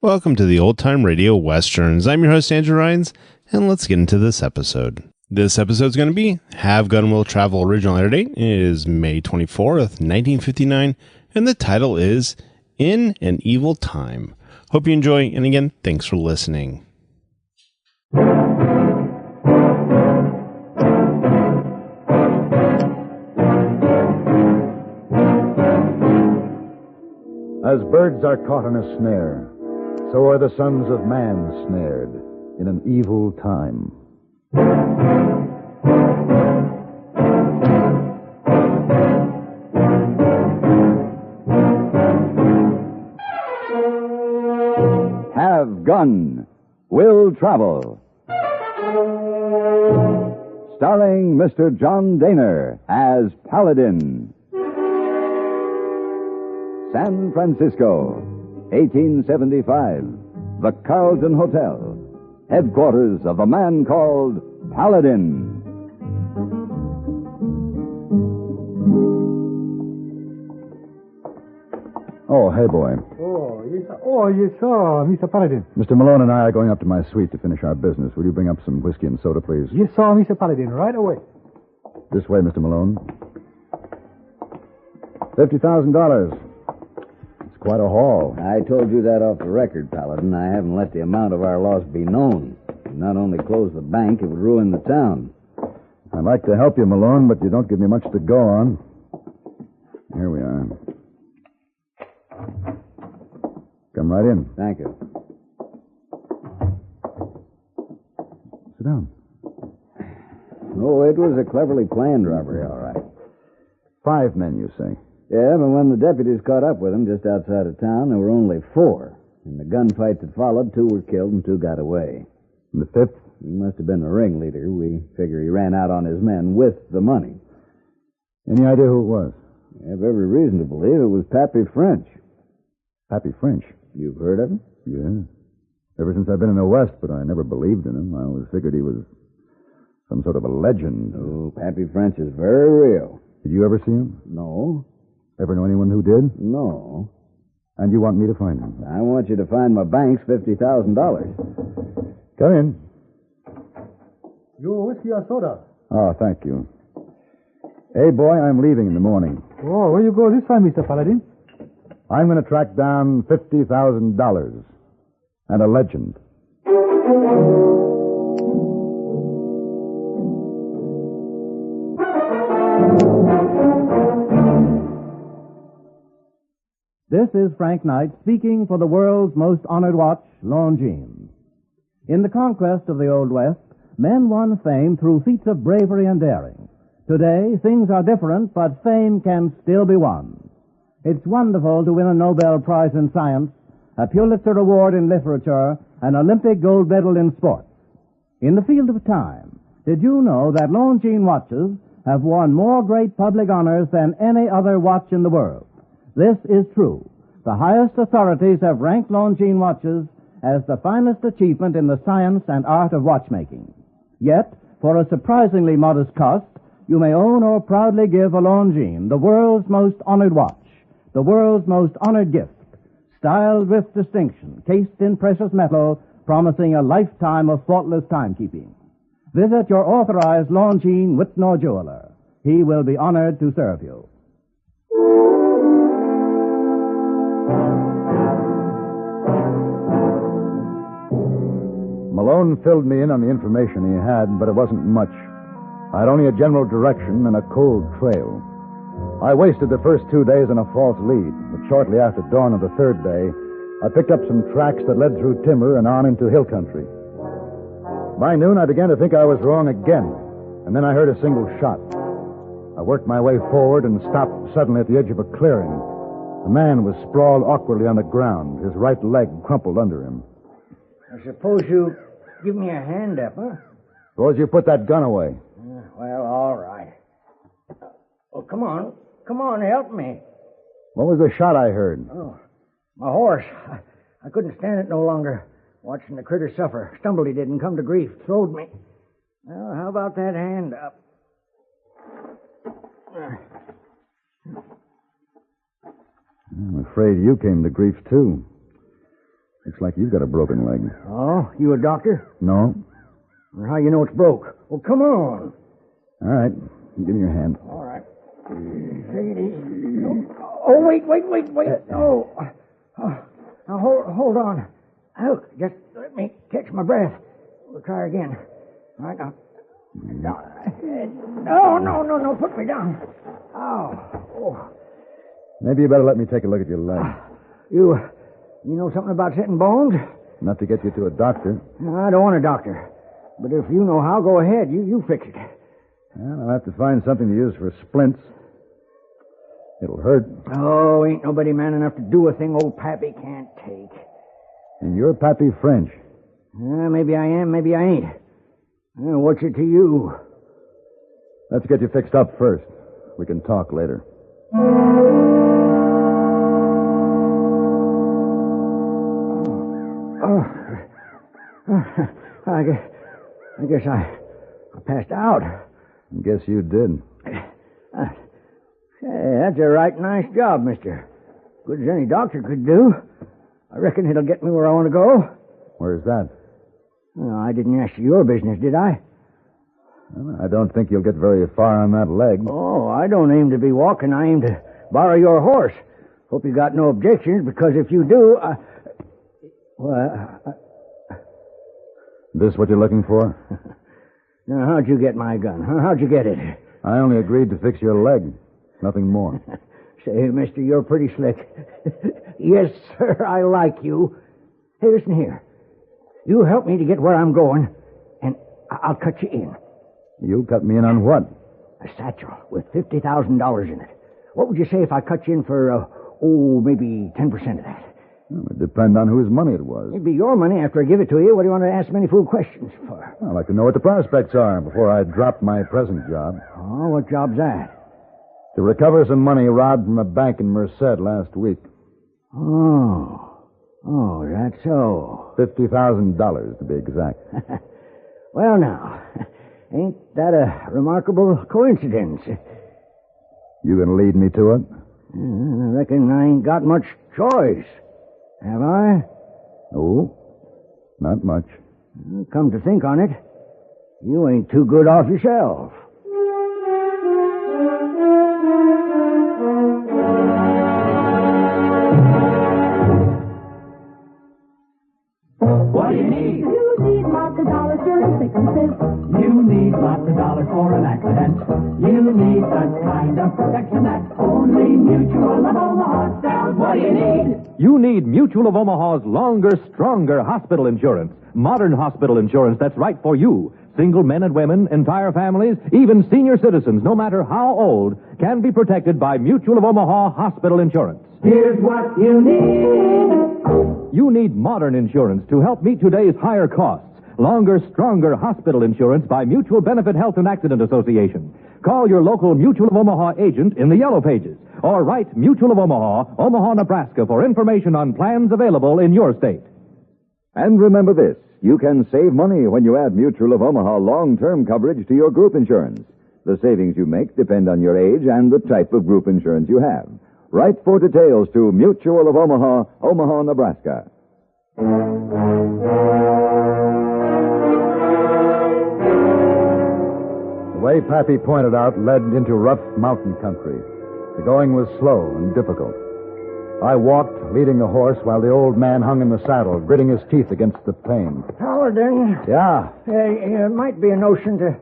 Welcome to the Old Time Radio Westerns. I'm your host, Andrew Rhines, and let's get into this episode. This episode is going to be Have Gun Will Travel. Original air date is May 24th, 1959, and the title is In an Evil Time. Hope you enjoy, and again, thanks for listening. As birds are caught in a snare, so are the sons of man snared in an evil time. Have Gun Will Travel. Starring Mr. John Daner as Paladin. San Francisco, 1875. The Carlton Hotel, headquarters of a man called Paladin. Oh, hey, boy. Yes, sir, Mr. Paladin. Mr. Malone and I are going up to my suite to finish our business. Will you bring up some whiskey and soda, please? Yes, sir, Mr. Paladin, right away. This way, Mr. Malone. $50,000. It's quite a haul. I told you that off the record, Paladin. I haven't let the amount of our loss be known. It not only close the bank, it would ruin the town. I'd like to help you, Malone, but you don't give me much to go on. Here we are. Come right in. Thank you. Sit down. Oh, it was a cleverly planned robbery, all right. 5 men, you say? Yeah, but when the deputies caught up with them just outside of town, there were only 4. In the gunfight that followed, 2 were killed and 2 got away. And the 5th? He must have been the ringleader. We figure he ran out on his men with the money. Any idea who it was? We have every reason to believe it was Papy French. Papy French? You've heard of him? Yeah. Ever since I've been in the West, but I never believed in him. I always figured he was some sort of a legend. Oh, Papy French is very real. Did you ever see him? No. Ever know anyone who did? No. And you want me to find him? I want you to find my bank's $50,000. Come in. Your whiskey or soda? Oh, thank you. Hey, boy, I'm leaving in the morning. Oh, where you go this time, Mr. Paladin? I'm going to track down $50,000 and a legend. This is Frank Knight speaking for the world's most honored watch, Longines. In the conquest of the Old West, men won fame through feats of bravery and daring. Today, things are different, but fame can still be won. It's wonderful to win a Nobel Prize in Science, a Pulitzer Award in Literature, an Olympic gold medal in sports. In the field of time, did you know that Longines watches have won more great public honors than any other watch in the world? This is true. The highest authorities have ranked Longines watches as the finest achievement in the science and art of watchmaking. Yet, for a surprisingly modest cost, you may own or proudly give a Longines, the world's most honored watch, the world's most honored gift, styled with distinction, cased in precious metal, promising a lifetime of faultless timekeeping. Visit your authorized Longines Whitnor jeweler. He will be honored to serve you. Malone filled me in on the information he had, but it wasn't much. I had only a general direction and a cold trail. I wasted the first 2 days on a false lead, but shortly after dawn of the 3rd day, I picked up some tracks that led through timber and on into hill country. By noon, I began to think I was wrong again, and then I heard a single shot. I worked my way forward and stopped suddenly at the edge of a clearing. A man was sprawled awkwardly on the ground, his right leg crumpled under him. I suppose you give me a hand up, huh? Suppose you put that gun away. Well, all right. Oh, come on. Come on, help me. What was the shot I heard? Oh, my horse. I couldn't stand it no longer. Watching the critter suffer. Stumbled he did and come to grief. Throwed me. Well, how about that hand up? I'm afraid you came to grief, too. Looks like you've got a broken leg. Oh, you a doctor? No? Or how you know it's broke? Well, come on. All right. Give me your hand. All right. Take it easy. Oh, wait. Oh. Now, hold on. Oh, just let me catch my breath. We'll try again. All right, now. No, put me down. Oh. Maybe you better let me take a look at your leg. You know something about setting bones? Not to get you to a doctor. No, I don't want a doctor. But if you know how, go ahead. You fix it. Well, I'll have to find something to use for splints. It'll hurt. Oh, ain't nobody man enough to do a thing old Papy can't take. And you're Papy French. Maybe I am, maybe I ain't. What's it to you? Let's get you fixed up first. We can talk later. I guess I passed out. Guess you did. Hey, that's a right nice job, mister. Good as any doctor could do. I reckon it'll get me where I want to go. Where's that? Well, I didn't ask you your business, did I? Well, I don't think you'll get very far on that leg. Oh, I don't aim to be walking. I aim to borrow your horse. Hope you got no objections, because if you do, This what you're looking for? Now, how'd you get my gun? Huh? How'd you get it? I only agreed to fix your leg. Nothing more. Say, mister, you're pretty slick. Yes, sir, I like you. Hey, listen here. You help me to get where I'm going, and I'll cut you in. You cut me in on what? A satchel with $50,000 in it. What would you say if I cut you in for, maybe 10% of that? Well, it depends on whose money it was. It'd be your money after I give it to you. What do you want to ask many fool questions for? I'd like to know what the prospects are before I drop my present job. Oh, what job's that? To recover some money robbed from a bank in Merced last week. Oh, that's so. $50,000 to be exact. Well, now, ain't that a remarkable coincidence? You gonna lead me to it? I reckon I ain't got much choice. Have I? No, not much. Come to think on it, you ain't too good off yourself. What do you need? You need lots of dollars during sicknesses. You need lots of dollars for an accident. You need that kind of protection that only Mutual of Omaha sells. What do you need? You need Mutual of Omaha's longer, stronger hospital insurance. Modern hospital insurance that's right for you. Single men and women, entire families, even senior citizens, no matter how old, can be protected by Mutual of Omaha hospital insurance. Here's what you need. You need modern insurance to help meet today's higher costs. Longer, stronger hospital insurance by Mutual Benefit Health and Accident Association. Call your local Mutual of Omaha agent in the Yellow Pages, or write Mutual of Omaha, Omaha, Nebraska, for information on plans available in your state. And remember this, you can save money when you add Mutual of Omaha long-term coverage to your group insurance. The savings you make depend on your age and the type of group insurance you have. Write for details to Mutual of Omaha, Omaha, Nebraska. The way Papy pointed out led into rough mountain country. The going was slow and difficult. I walked, leading the horse, while the old man hung in the saddle, gritting his teeth against the pain. Paladin. Yeah? It might be a notion to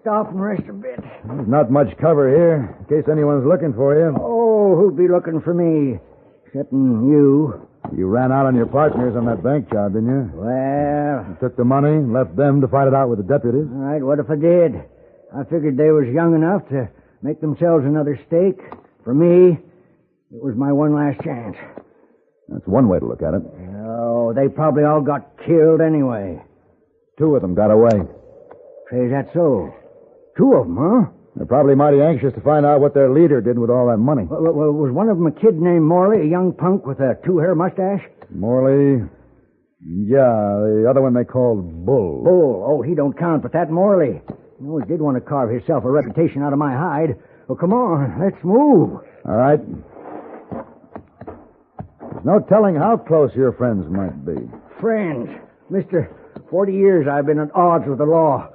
stop and rest a bit. There's not much cover here, in case anyone's looking for you. Oh, who'd be looking for me? Excepting you. You ran out on your partners on that bank job, didn't you? Well, You took the money, left them to fight it out with the deputies. all right, what if I did? I figured they was young enough to make themselves another stake. For me, it was my one last chance. That's one way to look at it. Oh, they probably all got killed anyway. 2 of them got away. Say, is that so? 2 of them, huh? They're probably mighty anxious to find out what their leader did with all that money. Well, was one of them a kid named Morley, a young punk with a 2-hair mustache? Morley? Yeah, the other one they called Bull. Bull. Oh, he don't count, but that Morley. He always did want to carve himself a reputation out of my hide. Well, come on, let's move. All right. No telling how close your friends might be. Friends. Mister, 40 years I've been at odds with the law.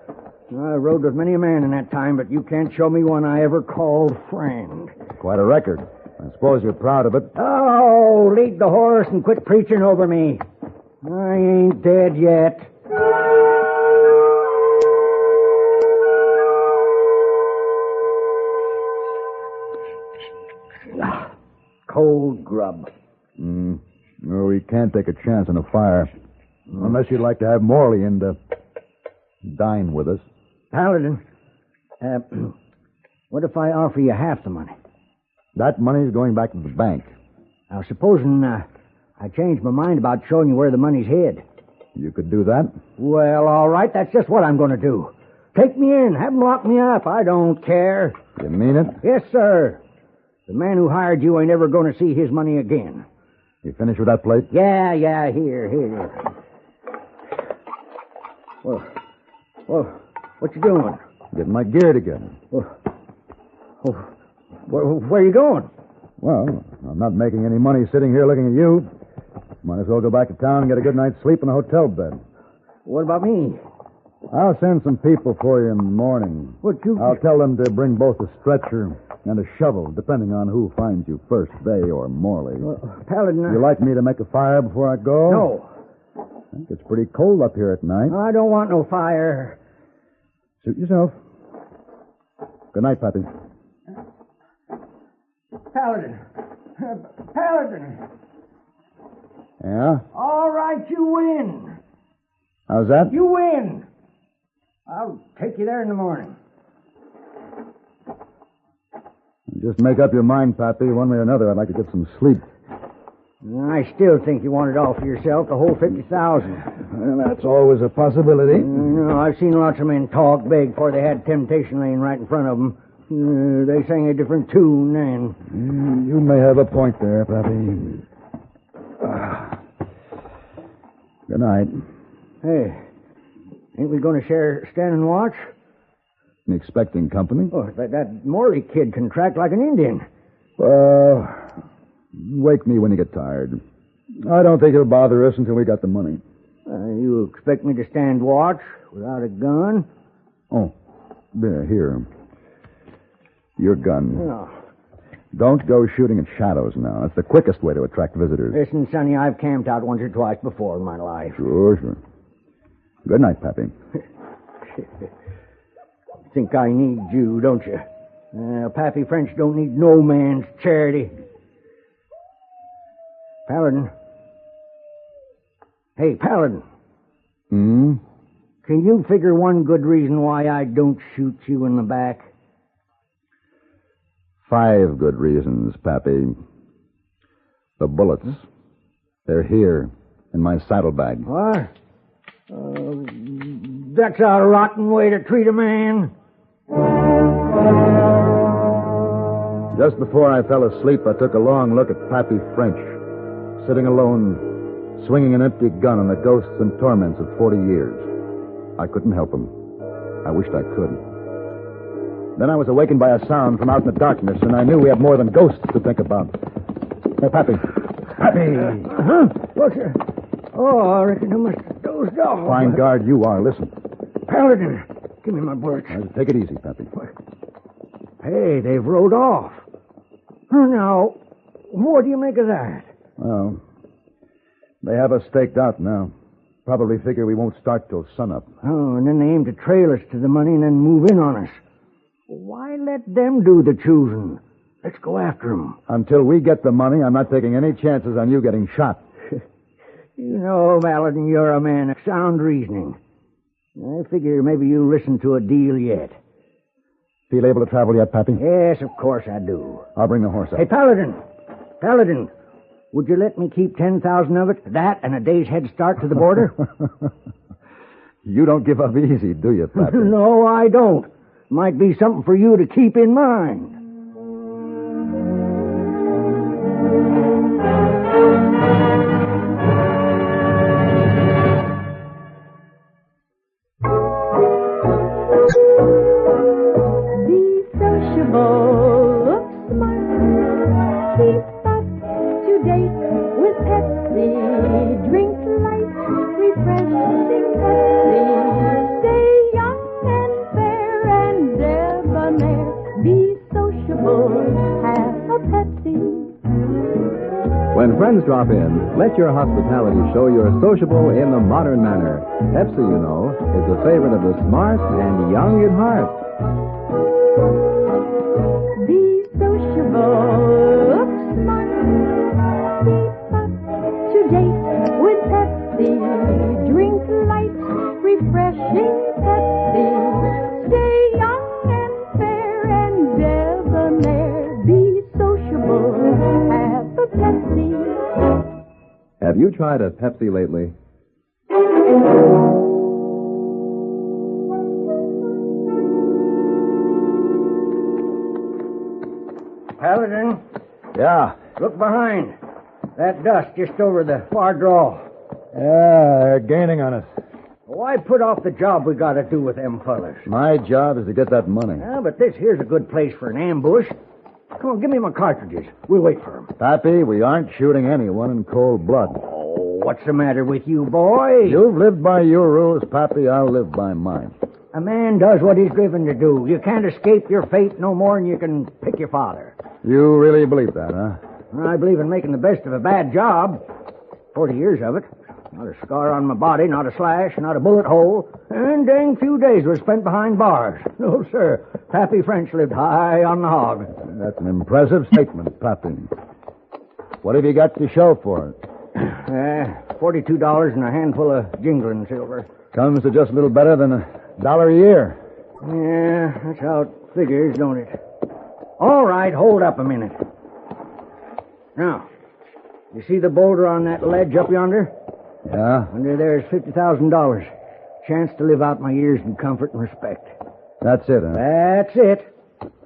I rode with many a man in that time, but you can't show me one I ever called friend. Quite a record. I suppose you're proud of it. Oh, lead the horse and quit preaching over me. I ain't dead yet. Cold grub. No, we can't take a chance on a fire. Unless you'd like to have Morley in to dine with us. Paladin, what if I offer you half the money? That money's going back to the bank. Now, supposing I change my mind about showing you where the money's hid. You could do that? Well, all right, that's just what I'm going to do. Take me in, have them lock me up. I don't care. You mean it? Yes, sir. The man who hired you ain't ever going to see his money again. You finished with that plate? Yeah, here. Well, what you doing? Getting my gear together. Where you going? Well, I'm not making any money sitting here looking at you. Might as well go back to town and get a good night's sleep in a hotel bed. What about me? I'll send some people for you in the morning. I'll tell them to bring both a stretcher and a shovel, depending on who finds you first, they or Morley. Paladin, You like me to make a fire before I go? No. I think it's pretty cold up here at night. I don't want no fire. Suit yourself. Good night, Papy. Paladin. Yeah? All right, you win. How's that? You win. I'll take you there in the morning. Just make up your mind, Pappy. One way or another, I'd like to get some sleep. I still think you want it all for yourself, the whole 50,000. Well, that's always a possibility. No, I've seen lots of men talk big before they had temptation laying right in front of them. They sang a different tune then. You may have a point there, Pappy. Good night. Hey, ain't we going to share standing watch? Expecting company? Oh, that Morley kid can track like an Indian. Well, wake me when you get tired. I don't think it'll bother us until we got the money. You expect me to stand watch without a gun? Oh, there, here. Your gun. Oh. Don't go shooting at shadows now. That's the quickest way to attract visitors. Listen, Sonny, I've camped out once or twice before in my life. Sure. Good night, Pappy. Think I need you, don't you? Pappy French don't need no man's charity. Paladin. Hey, Paladin. Hmm? Can you figure one good reason why I don't shoot you in the back? 5 good reasons, Pappy. The bullets. They're here, in my saddlebag. What? That's a rotten way to treat a man. Just before I fell asleep, I took a long look at Pappy French, sitting alone, swinging an empty gun on the ghosts and torments of 40 years. I couldn't help him. I wished I could. Then I was awakened by a sound from out in the darkness, and I knew we had more than ghosts to think about. Hey, Pappy. Pappy! What's it? Oh, I reckon I must have dozed off. Fine guard you are. Listen. Paladin, give me my bullets. Take it easy, Pappy. Hey, they've rode off. Now, what do you make of that? Well, they have us staked out now. Probably figure we won't start till sunup. Oh, and then they aim to trail us to the money and then move in on us. Why let them do the choosing? Let's go after them. Until we get the money, I'm not taking any chances on you getting shot. You know, Paladin, you're a man of sound reasoning. I figure maybe you'll listen to a deal yet. Feel able to travel yet, Pappy? Yes, of course I do. I'll bring the horse up. Hey, Paladin, would you let me keep 10,000 of it? That and a day's head start to the border? You don't give up easy, do you, Pappy? No, I don't. Might be something for you to keep in mind. Be sociable, look smart, keep up to date with friends drop in, let your hospitality show you're sociable in the modern manner. Pepsi, you know, is a favorite of the smart and young at heart. Be sociable, smart, keep up to date with Pepsi. Drink light, refreshing Pepsi. Stay young and fair and debonair. Be sociable, have a Pepsi. Have you tried a Pepsi lately? Paladin, Yeah. look behind. That dust just over the far draw. Yeah, they're gaining on us. Why put off the job we got to do with them fellas? My job is to get that money. Yeah, but this here's a good place for an ambush. Come on, give me my cartridges. We'll wait for 'em. Pappy, we aren't shooting anyone in cold blood. Oh, what's the matter with you, boy? You've lived by your rules, Pappy. I'll live by mine. A man does what he's driven to do. You can't escape your fate no more than you can pick your father. You really believe that, huh? I believe in making the best of a bad job. 40 years of it. Not a scar on my body, not a slash, not a bullet hole. And dang few days were spent behind bars. No, sir. Pappy French lived high on the hog. That's an impressive statement, Pappy. What have you got to show for it? $42 and a handful of jingling silver. Comes to just a little better than $1 a year. Yeah, that's how it figures, don't it? All right, hold up a minute. Now, you see the boulder on that ledge up yonder? Yeah? Under there's $50,000. Chance to live out my years in comfort and respect. That's it, huh? That's it.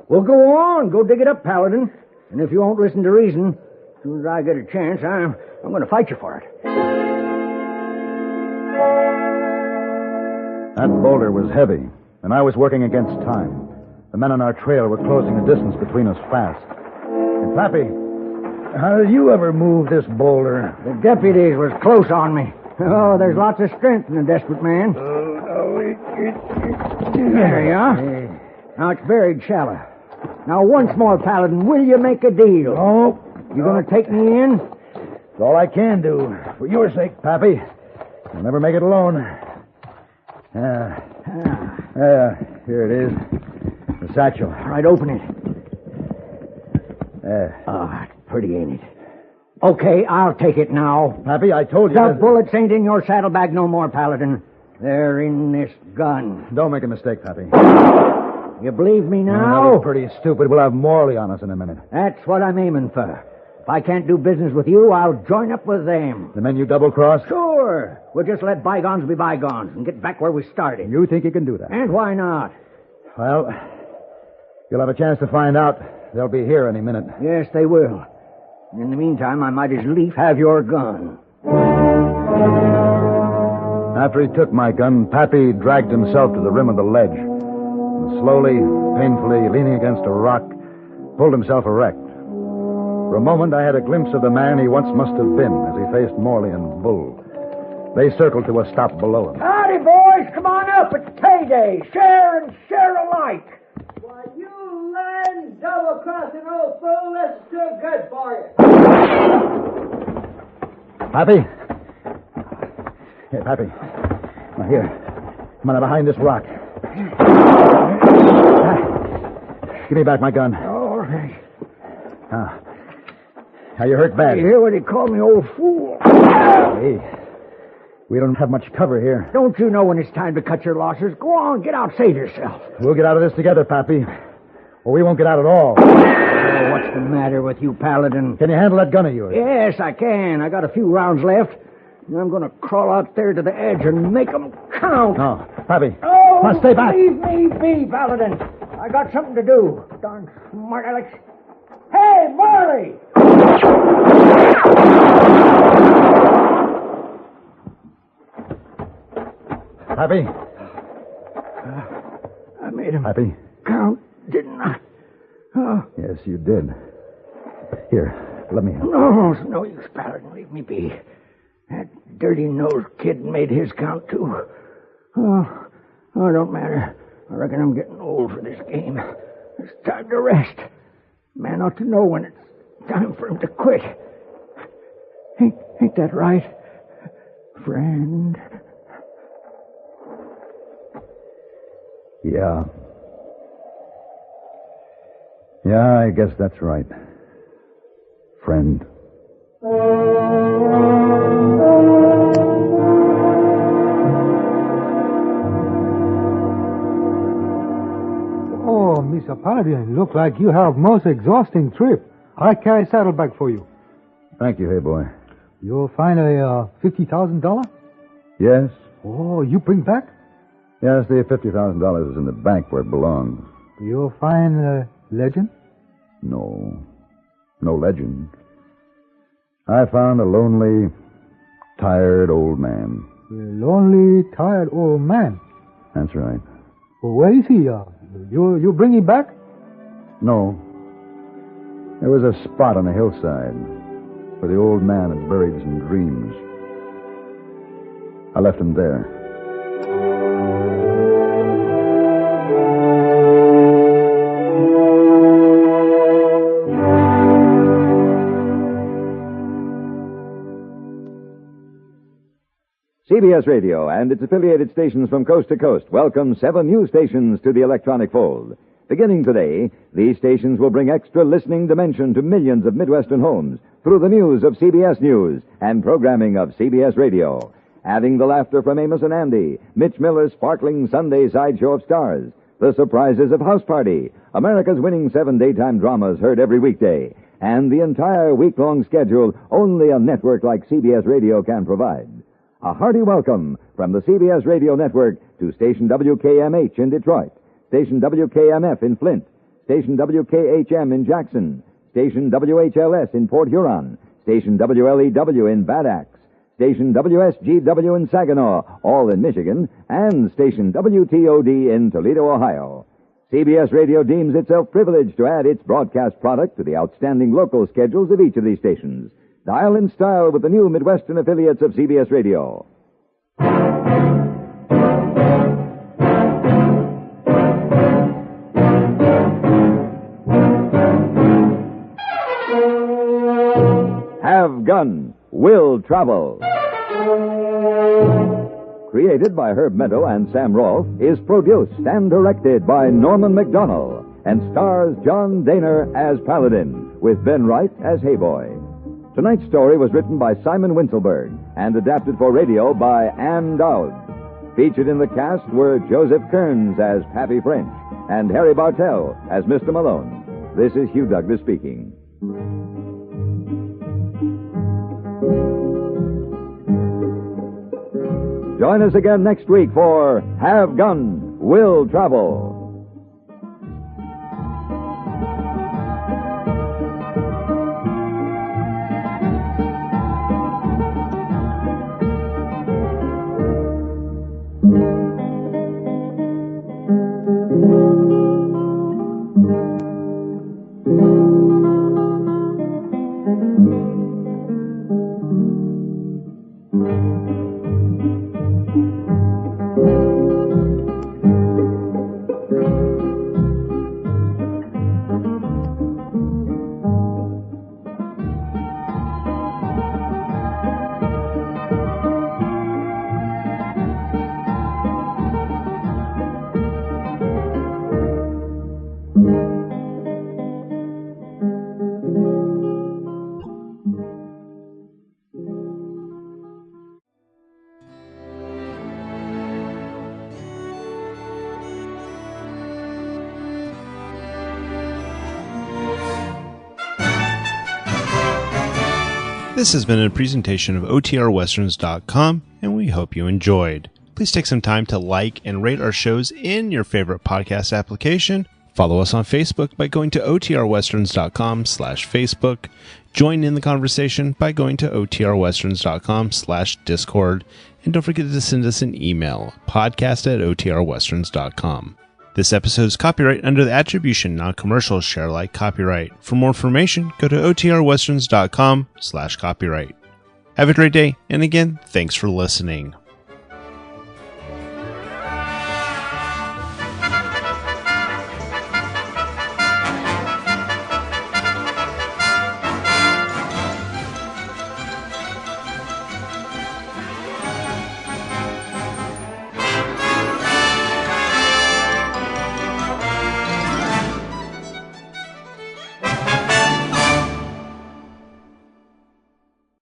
Well, go on. Go dig it up, Paladin. And if you won't listen to reason, as soon as I get a chance, I'm going to fight you for it. That boulder was heavy, and I was working against time. The men on our trail were closing the distance between us fast. And Pappy, how did you ever move this boulder? The deputies was close on me. Oh, there's lots of strength in a desperate man. There you are. Now it's buried shallow. Now once more, Paladin, will you make a deal? Oh. You going to take me in? It's all I can do. For your sake, Pappy. I'll never make it alone. Here it is. The satchel. All right, open it. Oh, it's pretty, ain't it? Okay, I'll take it now. Pappy, I told you. The bullets ain't in your saddlebag no more, Paladin. They're in this gun. Don't make a mistake, Pappy. You believe me That now? is pretty stupid. We'll have Morley on us in a minute. That's what I'm aiming for. If I can't do business with you, I'll join up with them. The men you double-crossed? Sure. We'll just let bygones be bygones and get back where we started. You think you can do that? And why not? Well, you'll have a chance to find out. They'll be here any minute. Yes, they will. In the meantime, I might as lief have your gun. After he took my gun, Pappy dragged himself to the rim of the ledge. And slowly, painfully, leaning against a rock, pulled himself erect. For a moment, I had a glimpse of the man he once must have been as he faced Morley and Bull. They circled to a stop below him. Howdy, boys. Come on up. It's payday. Share and share alike. Why, you land double-crossing old fool. That's too good for you. Pappy? Hey, Pappy. Now, here. Come on, behind this rock. Give me back my gun. All right. Now, you hurt bad. You hear what he called me, old fool? Hey, we don't have much cover here. Don't you know when it's time to cut your losses? Go on, get out, save yourself. We'll get out of this together, Pappy. Or we won't get out at all. Oh, what's the matter with you, Paladin? Can you handle that gun of yours? Yes, I can. I got a few rounds left. And I'm going to crawl out there to the edge and make 'em count. No, Pappy. Oh, Come on, stay back. Leave me be, Paladin. I got something to do. Darn smart Alex. Hey, Marley! Pappy? I made him Pappy? count, didn't I? Oh. Yes, you did. Here, let me help. No, it's no use, Paladin. Leave me be. That dirty-nosed kid made his count, too. Oh, it don't matter. I reckon I'm getting old for this game. It's time to rest. Man ought to know when it's time for him to quit. Ain't that right, friend? Yeah. Yeah, I guess that's right. Friend. Oh, Mr. Paladin, look like you have most exhausting trip. I carry saddlebag for you. Thank you, hey boy. You'll find a $50,000? Yes? Oh, you bring back? Yes, the $50,000 is in the bank where it belongs. You'll find a legend? No. No legend. I found a lonely, tired old man. A lonely, tired old man. That's right. Well, where is he? You bring him back? No. There was a spot on the hillside where the old man had buried some dreams. I left him there. CBS Radio and its affiliated stations from coast to coast welcome 7 new stations to the electronic fold. Beginning today, these stations will bring extra listening dimension to millions of Midwestern homes through the news of CBS News and programming of CBS Radio. Adding the laughter from Amos and Andy, Mitch Miller's sparkling Sunday sideshow of stars, the surprises of House Party, America's winning 7 daytime dramas heard every weekday, and the entire week-long schedule only a network like CBS Radio can provide. A hearty welcome from the CBS Radio Network to station WKMH in Detroit, station WKMF in Flint, station WKHM in Jackson, station WHLS in Port Huron, station WLEW in Bad Axe, station WSGW in Saginaw, all in Michigan, and station WTOD in Toledo, Ohio. CBS Radio deems itself privileged to add its broadcast product to the outstanding local schedules of each of these stations. Dial in style with the new Midwestern affiliates of CBS Radio. Have Gun, Will Travel. Created by Herb Meadow and Sam Rolfe, is produced and directed by Norman McDonnell and stars John Daner as Paladin, with Ben Wright as Hayboy. Tonight's story was written by Simon Winselberg and adapted for radio by Ann Dowd. Featured in the cast were Joseph Kearns as Papy French and Harry Bartell as Mr. Malone. This is Hugh Douglas speaking. Join us again next week for Have Gun, Will Travel. This has been a presentation of OTRWesterns.com, and we hope you enjoyed. Please take some time to like and rate our shows in your favorite podcast application. Follow us on Facebook by going to OTRWesterns.com/Facebook. Join in the conversation by going to OTRWesterns.com/Discord. And don't forget to send us an email, podcast@OTRWesterns.com. This episode is copyright under the Attribution Non-Commercial Share Alike copyright. For more information, go to OTRWesterns.com/copyright. Have a great day, and again, thanks for listening.